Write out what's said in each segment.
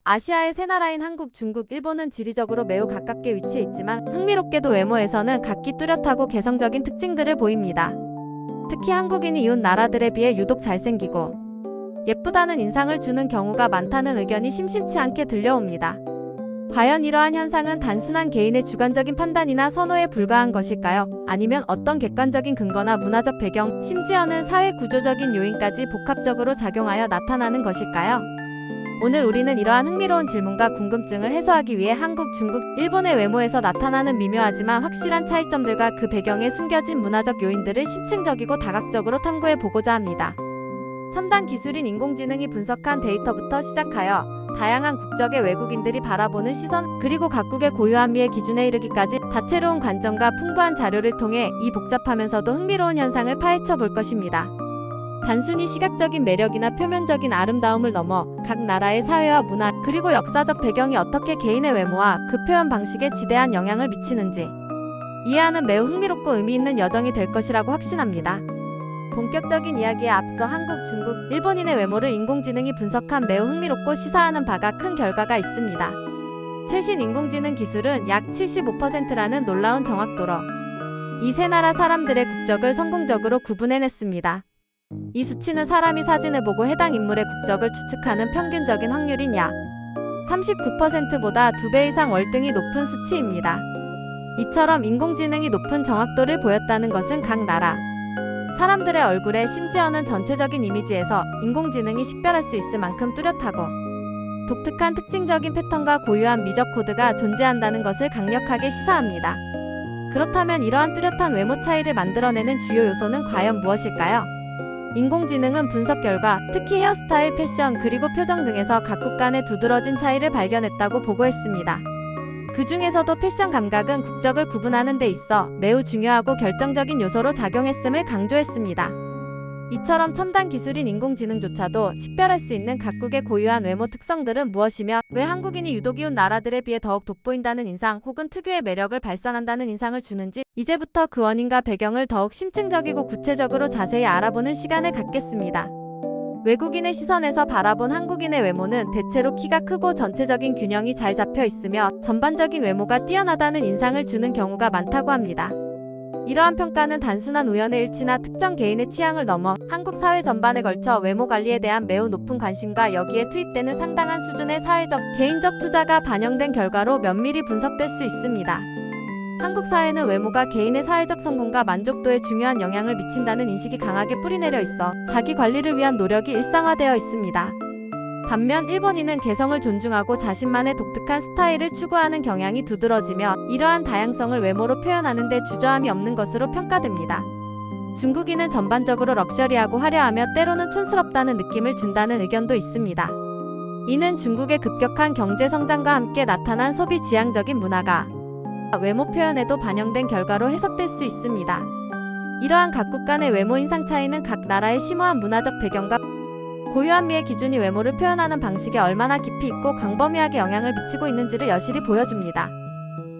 아시아의 세 나라인 한국, 중국, 일본은 지리적으로 매우 가깝게 위치해 있지만 흥미롭게도 외모에서는 각기 뚜렷하고 개성적인 특징들을 보입니다. 특히 한국인이 이웃 나라들에 비해 유독 잘생기고 예쁘다는 인상을 주는 경우가 많다는 의견이 심심치 않게 들려옵니다. 과연 이러한 현상은 단순한 개인의 주관적인 판단이나 선호에 불과한 것일까요? 아니면 어떤 객관적인 근거나 문화적 배경, 심지어는 사회 구조적인 요인까지 복합적으로 작용하여 나타나는 것일까요? 오늘 우리는 이러한 흥미로운 질문과 궁금증을 해소하기 위해 한국, 중국, 일본의 외모에서 나타나는 미묘하지만 확실한 차이점들과 그 배경에 숨겨진 문화적 요인들을 심층적이고 다각적으로 탐구해 보고자 합니다. 첨단 기술인 인공지능이 분석한 데이터부터 시작하여 다양한 국적의 외국인들이 바라보는 시선, 그리고 각국의 고유한 미의 기준에 이르기까지 다채로운 관점과 풍부한 자료를 통해 이 복잡하면서도 흥미로운 현상을 파헤쳐 볼 것입니다. 단순히 시각적인 매력이나 표면적인 아름다움을 넘어 각 나라의 사회와 문화, 그리고 역사적 배경이 어떻게 개인의 외모와 그 표현 방식에 지대한 영향을 미치는지 이해하는 매우 흥미롭고 의미 있는 여정이 될 것이라고 확신합니다. 본격적인 이야기에 앞서 한국, 중국, 일본인의 외모를 인공지능이 분석한 매우 흥미롭고 시사하는 바가 큰 결과가 있습니다. 최신 인공지능 기술은 약 75%라는 놀라운 정확도로 이 세 나라 사람들의 국적을 성공적으로 구분해냈습니다. 이 수치는 사람이 사진을 보고 해당 인물의 국적을 추측하는 평균적인 확률인 약 39%보다 2배 이상 월등히 높은 수치입니다. 이처럼 인공지능이 높은 정확도를 보였다는 것은 각 나라 사람들의 얼굴에, 심지어는 전체적인 이미지에서 인공지능이 식별할 수 있을 만큼 뚜렷하고 독특한 특징적인 패턴과 고유한 미적 코드가 존재한다는 것을 강력하게 시사합니다. 그렇다면 이러한 뚜렷한 외모 차이를 만들어내는 주요 요소는 과연 무엇일까요? 인공지능은 분석 결과 특히 헤어스타일, 패션, 그리고 표정 등에서 각국 간의 두드러진 차이를 발견했다고 보고했습니다. 그 중에서도 패션 감각은 국적을 구분하는 데 있어 매우 중요하고 결정적인 요소로 작용했음을 강조했습니다. 이처럼 첨단 기술인 인공지능조차도 식별할 수 있는 각국의 고유한 외모 특성들은 무엇이며 왜 한국인이 유독 이웃 나라들에 비해 더욱 돋보인다는 인상 혹은 특유의 매력을 발산한다는 인상을 주는지 이제부터 그 원인과 배경을 더욱 심층적이고 구체적으로 자세히 알아보는 시간을 갖겠습니다. 외국인의 시선에서 바라본 한국인의 외모는 대체로 키가 크고 전체적인 균형이 잘 잡혀 있으며 전반적인 외모가 뛰어나다는 인상을 주는 경우가 많다고 합니다. 이러한 평가는 단순한 우연의 일치나 특정 개인의 취향을 넘어 한국 사회 전반에 걸쳐 외모 관리에 대한 매우 높은 관심과 여기에 투입되는 상당한 수준의 사회적, 개인적 투자가 반영된 결과로 면밀히 분석될 수 있습니다. 한국 사회는 외모가 개인의 사회적 성공과 만족도에 중요한 영향을 미친다는 인식이 강하게 뿌리내려 있어 자기 관리를 위한 노력이 일상화되어 있습니다. 반면 일본인은 개성을 존중하고 자신만의 독특한 스타일을 추구하는 경향이 두드러지며 이러한 다양성을 외모로 표현하는 데 주저함이 없는 것으로 평가됩니다. 중국인은 전반적으로 럭셔리하고 화려하며 때로는 촌스럽다는 느낌을 준다는 의견도 있습니다. 이는 중국의 급격한 경제 성장과 함께 나타난 소비 지향적인 문화가 외모 표현에도 반영된 결과로 해석될 수 있습니다. 이러한 각국 간의 외모 인상 차이는 각 나라의 심오한 문화적 배경과 고유한 미의 기준이 외모를 표현하는 방식에 얼마나 깊이 있고 광범위하게 영향을 미치고 있는지를 여실히 보여줍니다.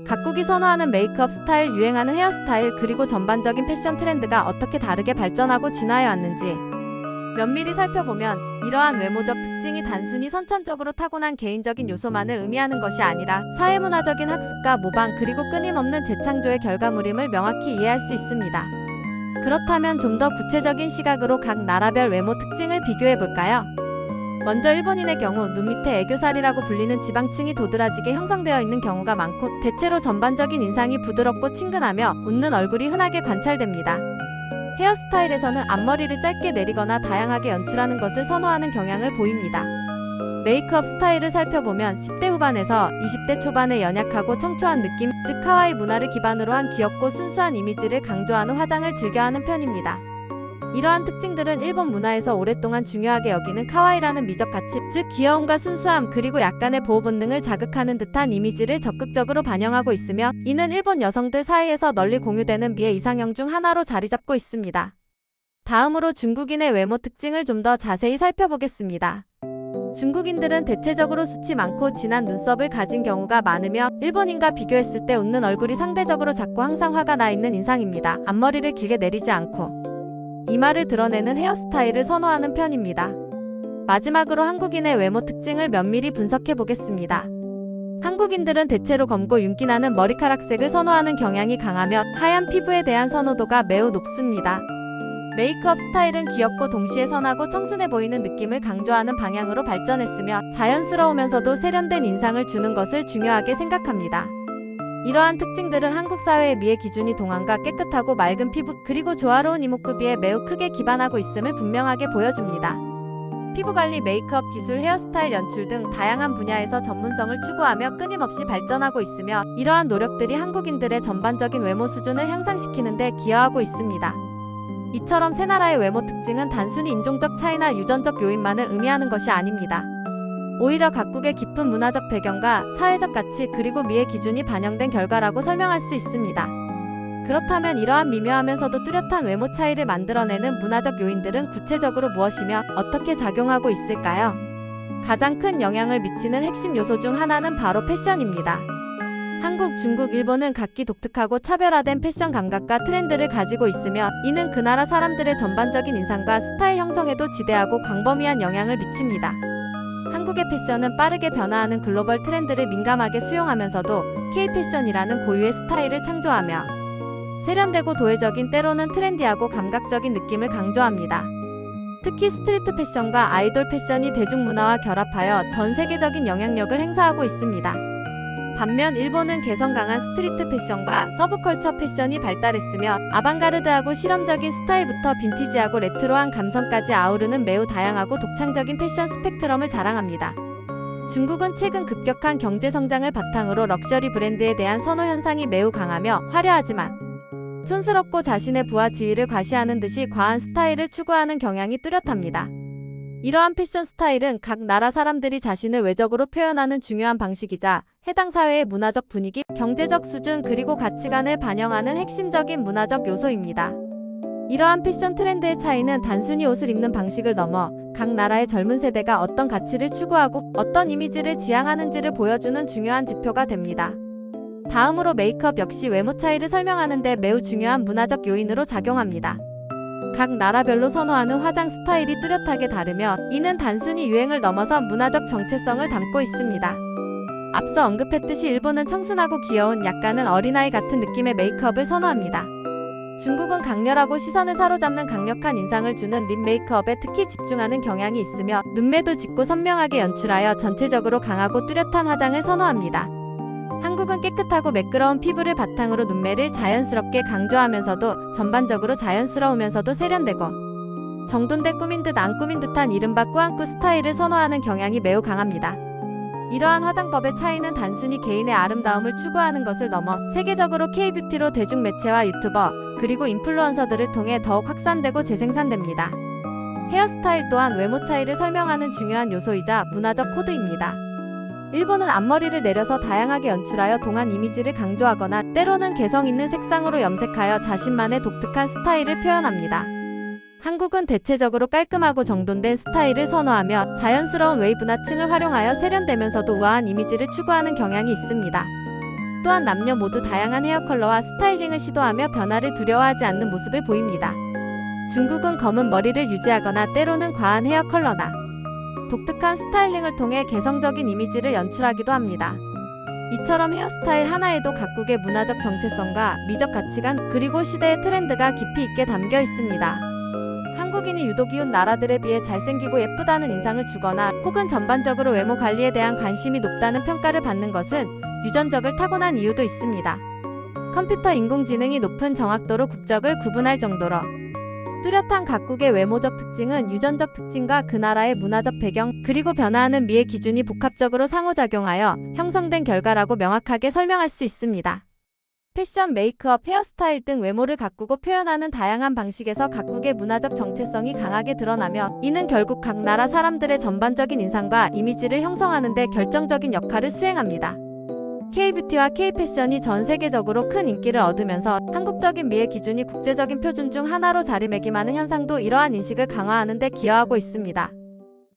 각국이 선호하는 메이크업 스타일, 유행하는 헤어스타일, 그리고 전반적인 패션 트렌드가 어떻게 다르게 발전하고 진화해 왔는지 면밀히 살펴보면 이러한 외모적 특징이 단순히 선천적으로 타고난 개인적인 요소만을 의미하는 것이 아니라 사회문화적인 학습과 모방, 그리고 끊임없는 재창조의 결과물임을 명확히 이해할 수 있습니다. 그렇다면 좀 더 구체적인 시각으로 각 나라별 외모 특징을 비교해볼까요? 먼저 일본인의 경우 눈 밑에 애교살이라고 불리는 지방층이 도드라지게 형성되어 있는 경우가 많고 대체로 전반적인 인상이 부드럽고 친근하며 웃는 얼굴이 흔하게 관찰됩니다. 헤어스타일에서는 앞머리를 짧게 내리거나 다양하게 연출하는 것을 선호하는 경향을 보입니다. 메이크업 스타일을 살펴보면 10대 후반에서 20대 초반의 연약하고 청초한 느낌, 즉 카와이 문화를 기반으로 한 귀엽고 순수한 이미지를 강조하는 화장을 즐겨하는 편입니다. 이러한 특징들은 일본 문화에서 오랫동안 중요하게 여기는 카와이라는 미적 가치, 즉 귀여움과 순수함, 그리고 약간의 보호 본능을 자극하는 듯한 이미지를 적극적으로 반영하고 있으며 이는 일본 여성들 사이에서 널리 공유되는 미의 이상형 중 하나로 자리 잡고 있습니다. 다음으로 중국인의 외모 특징을 좀 더 자세히 살펴보겠습니다. 중국인들은 대체적으로 숱이 많고 진한 눈썹을 가진 경우가 많으며 일본인과 비교했을 때 웃는 얼굴이 상대적으로 작고 항상 화가 나 있는 인상입니다. 앞머리를 길게 내리지 않고 이마를 드러내는 헤어스타일을 선호하는 편입니다. 마지막으로 한국인의 외모 특징을 면밀히 분석해 보겠습니다. 한국인들은 대체로 검고 윤기나는 머리카락색을 선호하는 경향이 강하며 하얀 피부에 대한 선호도가 매우 높습니다. 메이크업 스타일은 귀엽고 동시에 선하고 청순해 보이는 느낌을 강조하는 방향으로 발전했으며 자연스러우면서도 세련된 인상을 주는 것을 중요하게 생각합니다. 이러한 특징들은 한국 사회의 미의 기준이 동안과 깨끗하고 맑은 피부 그리고 조화로운 이목구비에 매우 크게 기반하고 있음을 분명하게 보여줍니다. 피부관리, 메이크업 기술, 헤어스타일 연출 등 다양한 분야에서 전문성을 추구하며 끊임없이 발전하고 있으며 이러한 노력들이 한국인들의 전반적인 외모 수준을 향상시키는 데 기여하고 있습니다. 이처럼 세 나라의 외모 특징은 단순히 인종적 차이나 유전적 요인만을 의미하는 것이 아닙니다. 오히려 각국의 깊은 문화적 배경과 사회적 가치 그리고 미의 기준이 반영된 결과라고 설명할 수 있습니다. 그렇다면 이러한 미묘하면서도 뚜렷한 외모 차이를 만들어내는 문화적 요인들은 구체적으로 무엇이며 어떻게 작용하고 있을까요? 가장 큰 영향을 미치는 핵심 요소 중 하나는 바로 패션입니다. 한국, 중국, 일본은 각기 독특하고 차별화된 패션 감각과 트렌드를 가지고 있으며 이는 그 나라 사람들의 전반적인 인상과 스타일 형성에도 지대하고 광범위한 영향을 미칩니다. 한국의 패션은 빠르게 변화하는 글로벌 트렌드를 민감하게 수용하면서도 K-패션이라는 고유의 스타일을 창조하며 세련되고 도회적인 때로는 트렌디하고 감각적인 느낌을 강조합니다. 특히 스트리트 패션과 아이돌 패션이 대중문화와 결합하여 전 세계적인 영향력을 행사하고 있습니다. 반면 일본은 개성 강한 스트리트 패션과 서브컬처 패션이 발달했으며 아방가르드하고 실험적인 스타일부터 빈티지하고 레트로한 감성까지 아우르는 매우 다양하고 독창적인 패션 스펙트럼을 자랑합니다. 중국은 최근 급격한 경제 성장을 바탕으로 럭셔리 브랜드에 대한 선호 현상이 매우 강하며 화려하지만 촌스럽고 자신의 부와 지위를 과시하는 듯이 과한 스타일을 추구하는 경향이 뚜렷합니다. 이러한 패션 스타일은 각 나라 사람들이 자신을 외적으로 표현하는 중요한 방식이자 해당 사회의 문화적 분위기, 경제적 수준 그리고 가치관을 반영하는 핵심적인 문화적 요소입니다. 이러한 패션 트렌드의 차이는 단순히 옷을 입는 방식을 넘어 각 나라의 젊은 세대가 어떤 가치를 추구하고 어떤 이미지를 지향하는지를 보여주는 중요한 지표가 됩니다. 다음으로 메이크업 역시 외모 차이를 설명하는 데 매우 중요한 문화적 요인으로 작용합니다. 각 나라별로 선호하는 화장 스타일이 뚜렷하게 다르며 이는 단순히 유행을 넘어서 문화적 정체성을 담고 있습니다. 앞서 언급했듯이 일본은 청순하고 귀여운 약간은 어린아이 같은 느낌의 메이크업을 선호합니다. 중국은 강렬하고 시선을 사로잡는 강력한 인상을 주는 립 메이크업에 특히 집중하는 경향이 있으며 눈매도 짙고 선명하게 연출하여 전체적으로 강하고 뚜렷한 화장을 선호합니다. 한국은 깨끗하고 매끄러운 피부를 바탕으로 눈매를 자연스럽게 강조하면서도 전반적으로 자연스러우면서도 세련되고 정돈돼 꾸민 듯 안 꾸민 듯한 이른바 꾸안꾸 스타일을 선호하는 경향이 매우 강합니다. 이러한 화장법의 차이는 단순히 개인의 아름다움을 추구하는 것을 넘어 세계적으로 K-뷰티로 대중매체와 유튜버 그리고 인플루언서들을 통해 더욱 확산되고 재생산됩니다. 헤어스타일 또한 외모 차이를 설명하는 중요한 요소이자 문화적 코드입니다. 일본은 앞머리를 내려서 다양하게 연출하여 동안 이미지를 강조하거나 때로는 개성 있는 색상으로 염색하여 자신만의 독특한 스타일을 표현합니다. 한국은 대체적으로 깔끔하고 정돈된 스타일을 선호하며 자연스러운 웨이브나 층을 활용하여 세련되면서도 우아한 이미지를 추구하는 경향이 있습니다. 또한 남녀 모두 다양한 헤어 컬러와 스타일링을 시도하며 변화를 두려워하지 않는 모습을 보입니다. 중국은 검은 머리를 유지하거나 때로는 과한 헤어 컬러나 독특한 스타일링을 통해 개성적인 이미지를 연출하기도 합니다. 이처럼 헤어스타일 하나에도 각국의 문화적 정체성과 미적 가치관 그리고 시대의 트렌드가 깊이 있게 담겨 있습니다. 한국인이 유독 이웃 나라들에 비해 잘생기고 예쁘다는 인상을 주거나 혹은 전반적으로 외모 관리에 대한 관심이 높다는 평가를 받는 것은 유전적을 타고난 이유도 있습니다. 컴퓨터 인공지능이 높은 정확도로 국적을 구분할 정도로 뚜렷한 각국의 외모적 특징은 유전적 특징과 그 나라의 문화적 배경 그리고 변화하는 미의 기준이 복합적으로 상호작용하여 형성된 결과라고 명확하게 설명할 수 있습니다. 패션, 메이크업, 헤어스타일 등 외모를 가꾸고 표현하는 다양한 방식에서 각국의 문화적 정체성이 강하게 드러나며 이는 결국 각 나라 사람들의 전반적인 인상과 이미지를 형성하는 데 결정적인 역할을 수행합니다. K-뷰티와 K-패션이 전 세계적으로 큰 인기를 얻으면서 한국적인 미의 기준이 국제적인 표준 중 하나로 자리매김하는 현상도 이러한 인식을 강화하는 데 기여하고 있습니다.